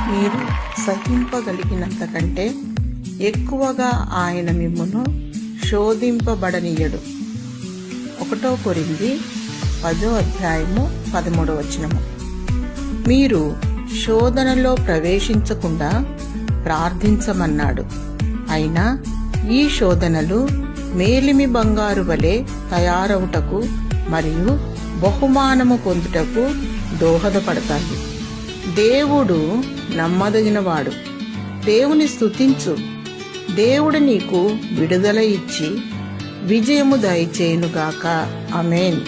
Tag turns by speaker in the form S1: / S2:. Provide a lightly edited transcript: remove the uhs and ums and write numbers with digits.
S1: మీరు సహింపగలిగినంత కంటే ఎక్కువగా ఆయన మిమ్మును శోధింపబడనీయడు. 1 కొరింథీ 10:13. మీరు శోధనలో ప్రవేశించకుండా ప్రార్థించమన్నాడు. అయినా ఈ శోధనలు మేలిమి బంగారు వలె తయారవుటకు మరియు బహుమానము పొందుటకు దోహదపడతాయి. దేవుడు నమ్మదగినవాడు. దేవుని స్తుతించు. దేవుడు నీకు విడుదల ఇచ్చి విజయము దయచేయునుగాక. ఆమేన్.